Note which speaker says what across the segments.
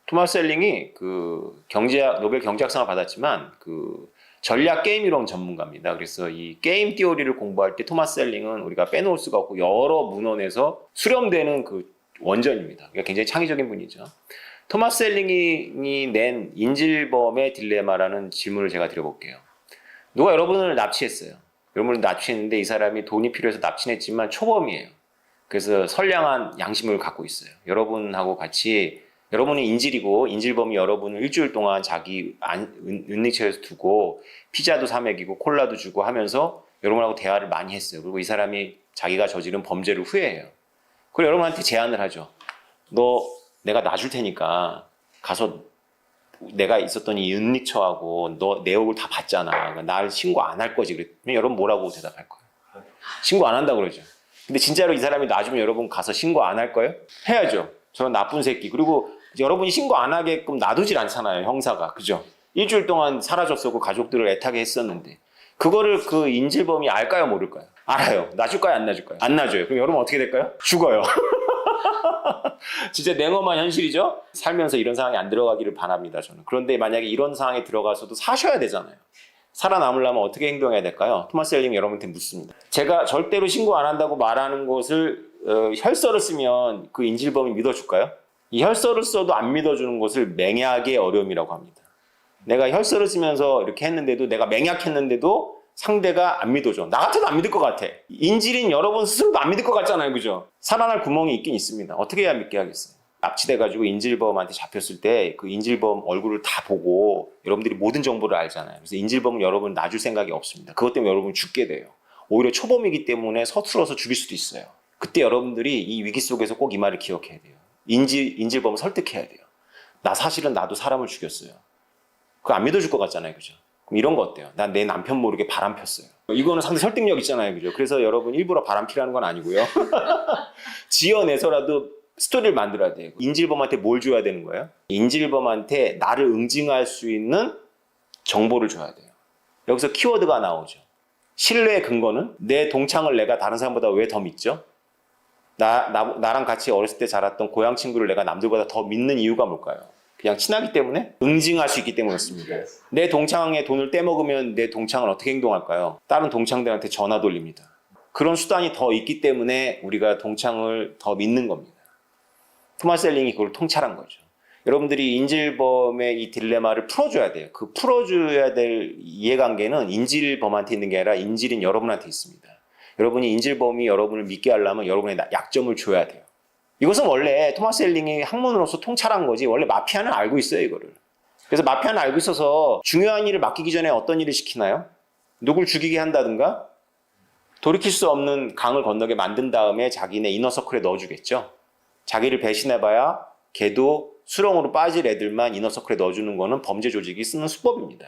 Speaker 1: 토마스 셀링이 그 경제학 노벨 경제학상을 받았지만 그 전략 게임 이론 전문가입니다. 그래서 이 게임 티오리를 공부할 때 토마스 셀링은 우리가 빼놓을 수가 없고 여러 문헌에서 수렴되는 그 원전입니다. 그러니까 굉장히 창의적인 분이죠. 토마스 셀링이 낸 인질범의 딜레마라는 질문을 제가 드려볼게요. 누가 여러분을 납치했어요. 여러분을 납치했는데 이 사람이 돈이 필요해서 납치했지만 초범이에요. 그래서 선량한 양심을 갖고 있어요. 여러분하고 같이 여러분이 인질이고 인질범이 여러분을 일주일 동안 자기 은닉처에서 두고 피자도 사 먹이고 콜라도 주고 하면서 여러분하고 대화를 많이 했어요. 그리고 이 사람이 자기가 저지른 범죄를 후회해요. 그리고 여러분한테 제안을 하죠. 너 내가 놔줄 테니까 가서 내가 있었던 이 은닉처하고 너 내 얼굴 다 봤잖아. 그러니까 날 신고 안 할 거지. 그랬더니 여러분 뭐라고 대답할 거예요? 신고 안 한다고 그러죠. 근데 진짜로 이 사람이 놔주면 여러분 가서 신고 안 할 거예요? 해야죠. 저런 나쁜 새끼. 그리고 여러분이 신고 안 하게끔 놔두질 않잖아요. 형사가. 그죠? 일주일 동안 사라졌었고 가족들을 애타게 했었는데 그거를 그 인질범이 알까요? 모를까요? 알아요. 놔줄까요? 안 놔줄까요? 안 놔줘요. 그럼 여러분 어떻게 될까요? 죽어요. 진짜 냉엄한 현실이죠? 살면서 이런 상황에 안 들어가기를 바랍니다. 저는. 그런데 만약에 이런 상황에 들어가서도 사셔야 되잖아요. 살아남으려면 어떻게 행동해야 될까요? 토마스 셀링이 여러분한테 묻습니다. 제가 절대로 신고 안 한다고 말하는 것을 혈서를 쓰면 그 인질범이 믿어줄까요? 이 혈서를 써도 안 믿어주는 것을 맹약의 어려움이라고 합니다. 내가 혈서를 쓰면서 이렇게 했는데도 내가 맹약했는데도 상대가 안 믿어줘. 나 같아도 안 믿을 것 같아. 인질인 여러분 스스로도 안 믿을 것 같잖아요. 그죠? 살아날 구멍이 있긴 있습니다. 어떻게 해야 믿게 하겠어요? 납치돼가지고 인질범한테 잡혔을 때 그 인질범 얼굴을 다 보고 여러분들이 모든 정보를 알잖아요. 그래서 인질범을 여러분 놔줄 생각이 없습니다. 그것 때문에 여러분 죽게 돼요. 오히려 초범이기 때문에 서툴러서 죽일 수도 있어요. 그때 여러분들이 이 위기 속에서 꼭 이 말을 기억해야 돼요. 인질범을 설득해야 돼요. 나 사실은 나도 사람을 죽였어요. 그거 안 믿어줄 것 같잖아요. 그죠? 그럼 이런 거 어때요? 난 내 남편 모르게 바람 폈어요. 이거는 상당히 설득력 있잖아요. 그죠? 그래서 여러분 일부러 바람 피라는 건 아니고요. 지어내서라도 스토리를 만들어야 돼요. 인질범한테 뭘 줘야 되는 거예요? 인질범한테 나를 응징할 수 있는 정보를 줘야 돼요. 여기서 키워드가 나오죠. 신뢰의 근거는 내 동창을 내가 다른 사람보다 왜 더 믿죠? 나랑 같이 어렸을 때 자랐던 고향 친구를 내가 남들보다 더 믿는 이유가 뭘까요? 그냥 친하기 때문에? 응징할 수 있기 때문이었습니다. 내 동창의 돈을 떼먹으면 내 동창은 어떻게 행동할까요? 다른 동창들한테 전화 돌립니다. 그런 수단이 더 있기 때문에 우리가 동창을 더 믿는 겁니다. 토마스 셀링이 그걸 통찰한 거죠. 여러분들이 인질범의 이 딜레마를 풀어줘야 돼요. 그 풀어줘야 될 이해관계는 인질범한테 있는 게 아니라 인질인 여러분한테 있습니다. 여러분이 인질범이 여러분을 믿게 하려면 여러분의 약점을 줘야 돼요. 이것은 원래 토마스 셀링이 학문으로서 통찰한 거지 원래 마피아는 알고 있어요. 이거를. 그래서 마피아는 알고 있어서 중요한 일을 맡기기 전에 어떤 일을 시키나요? 누굴 죽이게 한다든가 돌이킬 수 없는 강을 건너게 만든 다음에 자기네 이너서클에 넣어주겠죠. 자기를 배신해봐야 걔도 수렁으로 빠질 애들만 이너서클에 넣어주는 거는 범죄 조직이 쓰는 수법입니다.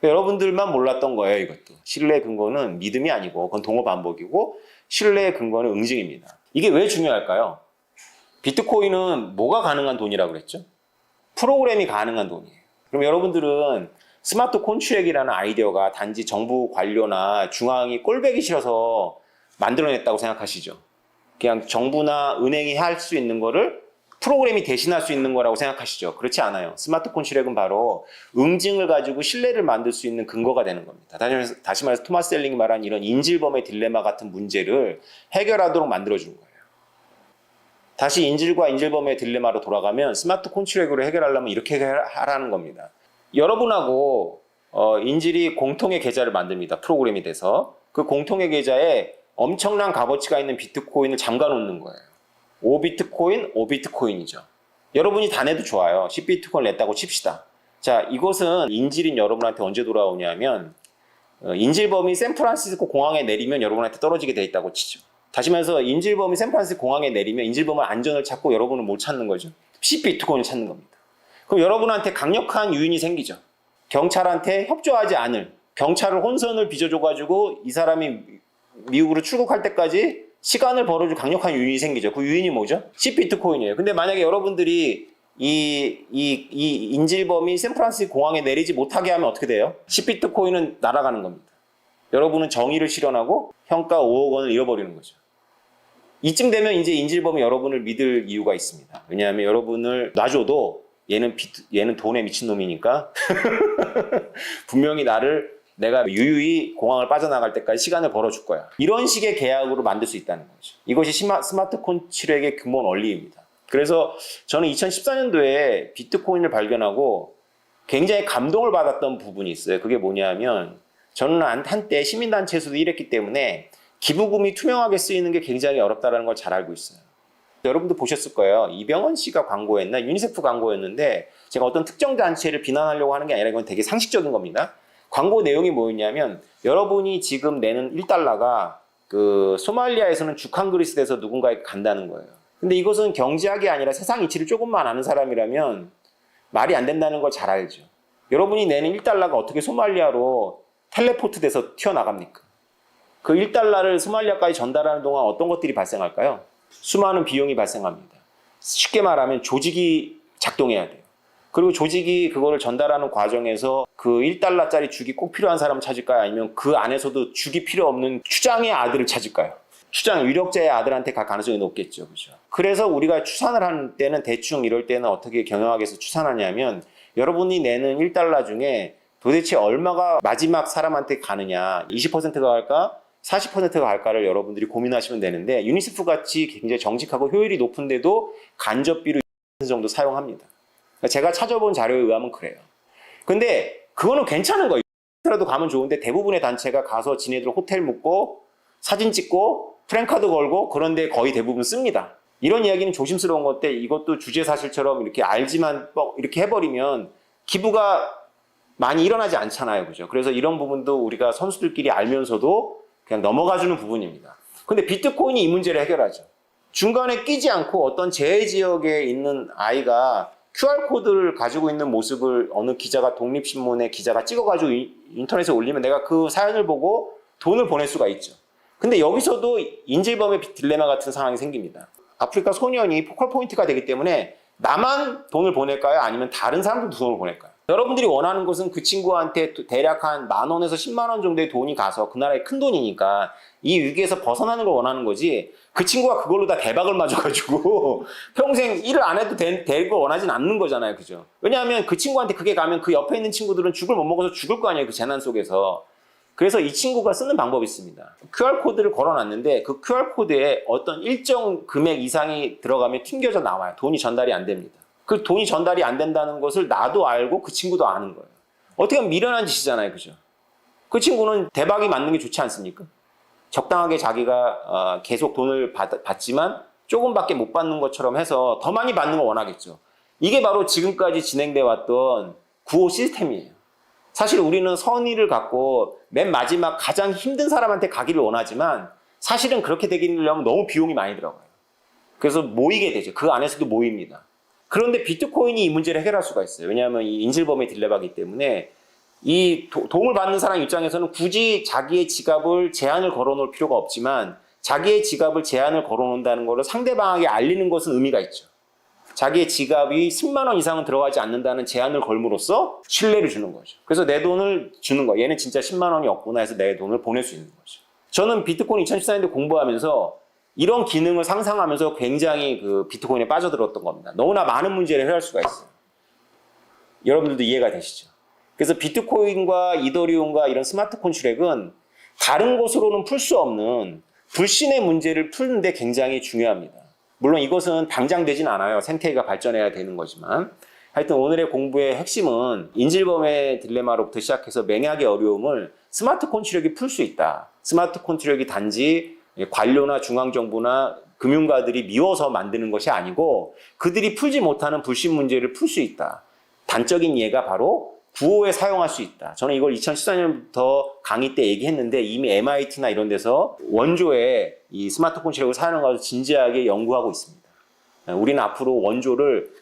Speaker 1: 그러니까 여러분들만 몰랐던 거예요. 이것도. 신뢰의 근거는 믿음이 아니고 그건 동어 반복이고 신뢰의 근거는 응징입니다. 이게 왜 중요할까요? 비트코인은 뭐가 가능한 돈이라고 그랬죠? 프로그램이 가능한 돈이에요. 그럼 여러분들은 스마트 콘트랙이라는 아이디어가 단지 정부 관료나 중앙이 꼴배기 싫어서 만들어냈다고 생각하시죠? 그냥 정부나 은행이 할 수 있는 거를 프로그램이 대신할 수 있는 거라고 생각하시죠? 그렇지 않아요. 스마트 콘트랙은 바로 응징을 가지고 신뢰를 만들 수 있는 근거가 되는 겁니다. 다시 말해서 토마스 셀링이 말한 이런 인질범의 딜레마 같은 문제를 해결하도록 만들어주는 거예요. 다시 인질과 인질범의 딜레마로 돌아가면 스마트 콘트랙으로 해결하려면 이렇게 하라는 겁니다. 여러분하고 인질이 공통의 계좌를 만듭니다. 프로그램이 돼서. 그 공통의 계좌에 엄청난 값어치가 있는 비트코인을 잠가 놓는 거예요. 5비트코인, 5비트코인이죠. 여러분이 다 내도 좋아요. 10비트코인 냈다고 칩시다. 자, 이것은 인질인 여러분한테 언제 돌아오냐면 인질범이 샌프란시스코 공항에 내리면 여러분한테 떨어지게 돼 있다고 치죠. 다시 말해서 인질범이 샌프란시스코 공항에 내리면 인질범은 안전을 찾고 여러분은 못 찾는 거죠. 10비트코인을 찾는 겁니다. 그럼 여러분한테 강력한 유인이 생기죠. 경찰한테 협조하지 않을 경찰을 혼선을 빚어줘가지고 이 사람이 미국으로 출국할 때까지 시간을 벌어줄 강력한 유인이 생기죠. 그 유인이 뭐죠? 10비트코인이에요. 근데 만약에 여러분들이 이 인질범이 샌프란시스코 공항에 내리지 못하게 하면 어떻게 돼요? 10비트코인은 날아가는 겁니다. 여러분은 정의를 실현하고 현가 5억 원을 잃어버리는 거죠. 이쯤 되면 이제 인질범이 여러분을 믿을 이유가 있습니다. 왜냐하면 여러분을 놔줘도 얘는 돈에 미친놈이니까 분명히 내가 유유히 공항을 빠져나갈 때까지 시간을 벌어줄 거야. 이런 식의 계약으로 만들 수 있다는 거죠. 이것이 스마트 콘트랙의 근본 원리입니다. 그래서 저는 2014년도에 비트코인을 발견하고 굉장히 감동을 받았던 부분이 있어요. 그게 뭐냐면 저는 한때 시민단체에서도 일했기 때문에 기부금이 투명하게 쓰이는 게 굉장히 어렵다는 걸 잘 알고 있어요. 여러분도 보셨을 거예요. 이병헌 씨가 광고했나 유니세프 광고였는데 제가 어떤 특정 단체를 비난하려고 하는 게 아니라 이건 되게 상식적인 겁니다. 광고 내용이 뭐였냐면 여러분이 지금 내는 1달러가 그 소말리아에서는 죽한그리스 돼서 누군가에게 간다는 거예요. 근데 이것은 경제학이 아니라 세상 이치를 조금만 아는 사람이라면 말이 안 된다는 걸 잘 알죠. 여러분이 내는 1달러가 어떻게 소말리아로 텔레포트 돼서 튀어나갑니까? 그 1달러를 소말리아까지 전달하는 동안 어떤 것들이 발생할까요? 수많은 비용이 발생합니다. 쉽게 말하면 조직이 작동해야 돼요. 그리고 조직이 그거를 전달하는 과정에서 그 1달러짜리 죽이 꼭 필요한 사람을 찾을까요? 아니면 그 안에서도 죽이 필요 없는 추장의 아들을 찾을까요? 추장, 유력자의 아들한테 갈 가능성이 높겠죠. 그죠? 그래서 우리가 추산을 하는 때는 대충 이럴 때는 어떻게 경영학에서 추산하냐면 여러분이 내는 1달러 중에 도대체 얼마가 마지막 사람한테 가느냐, 20%가 갈까? 40%가 갈까를 여러분들이 고민하시면 되는데 유니세프 같이 굉장히 정직하고 효율이 높은데도 간접비로 정도 사용합니다. 제가 찾아본 자료에 의하면 그래요. 근데 그거는 괜찮은 거예요. 라도 가면 좋은데 대부분의 단체가 가서 지네들 호텔 묵고 사진 찍고 프랜카드 걸고 그런데 거의 대부분 씁니다. 이런 이야기는 조심스러운 건데 이것도 주제사실처럼 이렇게 알지만 이렇게 해버리면 기부가 많이 일어나지 않잖아요. 그죠? 그래서 이런 부분도 우리가 선수들끼리 알면서도 그냥 넘어가주는 부분입니다. 근데 비트코인이 이 문제를 해결하죠. 중간에 끼지 않고 어떤 재해지역에 있는 아이가 QR코드를 가지고 있는 모습을 어느 기자가 독립신문의 기자가 찍어가지고 인터넷에 올리면 내가 그 사연을 보고 돈을 보낼 수가 있죠. 근데 여기서도 인질범의 딜레마 같은 상황이 생깁니다. 아프리카 소년이 포컬 포인트가 되기 때문에 나만 돈을 보낼까요? 아니면 다른 사람들도 돈을 보낼까요? 여러분들이 원하는 것은 그 친구한테 대략 한 10,000원에서 100,000원 정도의 돈이 가서 그 나라의 큰 돈이니까 이 위기에서 벗어나는 걸 원하는 거지 그 친구가 그걸로 다 대박을 맞아가지고 평생 일을 안 해도 될 걸 원하진 않는 거잖아요. 그죠? 왜냐하면 그 친구한테 그게 가면 그 옆에 있는 친구들은 죽을 못 먹어서 죽을 거 아니에요. 그 재난 속에서. 그래서 이 친구가 쓰는 방법이 있습니다. QR코드를 걸어놨는데 그 QR코드에 어떤 일정 금액 이상이 들어가면 튕겨져 나와요. 돈이 전달이 안 됩니다. 그 돈이 전달이 안 된다는 것을 나도 알고 그 친구도 아는 거예요. 어떻게 보면 미련한 짓이잖아요. 그죠? 그 친구는 대박이 맞는 게 좋지 않습니까? 적당하게 자기가 계속 돈을 받지만 조금밖에 못 받는 것처럼 해서 더 많이 받는 걸 원하겠죠. 이게 바로 지금까지 진행돼 왔던 구호 시스템이에요. 사실 우리는 선의를 갖고 맨 마지막 가장 힘든 사람한테 가기를 원하지만 사실은 그렇게 되기려면 너무 비용이 많이 들어가요. 그래서 모이게 되죠. 그 안에서도 모입니다. 그런데 비트코인이 이 문제를 해결할 수가 있어요. 왜냐하면 이 인질범의 딜레마이기 때문에 이 도움을 받는 사람 입장에서는 굳이 자기의 지갑을 제한을 걸어놓을 필요가 없지만 자기의 지갑을 제한을 걸어놓는다는 것을 상대방에게 알리는 것은 의미가 있죠. 자기의 지갑이 10만 원 이상은 들어가지 않는다는 제한을 걸므로써 신뢰를 주는 거죠. 그래서 내 돈을 주는 거예요. 얘는 진짜 10만 원이 없구나 해서 내 돈을 보낼 수 있는 거죠. 저는 비트코인 2014년도 공부하면서 이런 기능을 상상하면서 굉장히 그 비트코인에 빠져들었던 겁니다. 너무나 많은 문제를 해결할 수가 있어요. 여러분들도 이해가 되시죠? 그래서 비트코인과 이더리움과 이런 스마트 콘트랙은 다른 것으로는 풀 수 없는 불신의 문제를 푸는데 굉장히 중요합니다. 물론 이것은 당장 되진 않아요. 생태계가 발전해야 되는 거지만. 하여튼 오늘의 공부의 핵심은 인질범의 딜레마로부터 시작해서 맹약의 어려움을 스마트 콘트랙이 풀 수 있다. 스마트 콘트랙이 단지 관료나 중앙정부나 금융가들이 미워서 만드는 것이 아니고 그들이 풀지 못하는 불신 문제를 풀 수 있다. 단적인 예가 바로 구호에 사용할 수 있다. 저는 이걸 2014년부터 강의 때 얘기했는데 이미 MIT나 이런 데서 원조에 이 스마트 콘트랙을 사용하는 것을 진지하게 연구하고 있습니다. 우리는 앞으로 원조를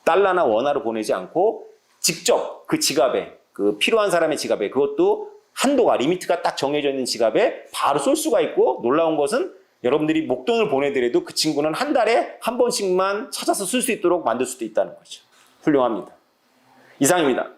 Speaker 1: 달러나 원화로 보내지 않고 직접 그 지갑에, 그 필요한 사람의 지갑에, 그것도 한도가, 리미트가 딱 정해져 있는 지갑에 바로 쏠 수가 있고, 놀라운 것은 여러분들이 목돈을 보내더라도 그 친구는 한 달에 한 번씩만 찾아서 쓸 수 있도록 만들 수도 있다는 거죠. 훌륭합니다. 이상입니다.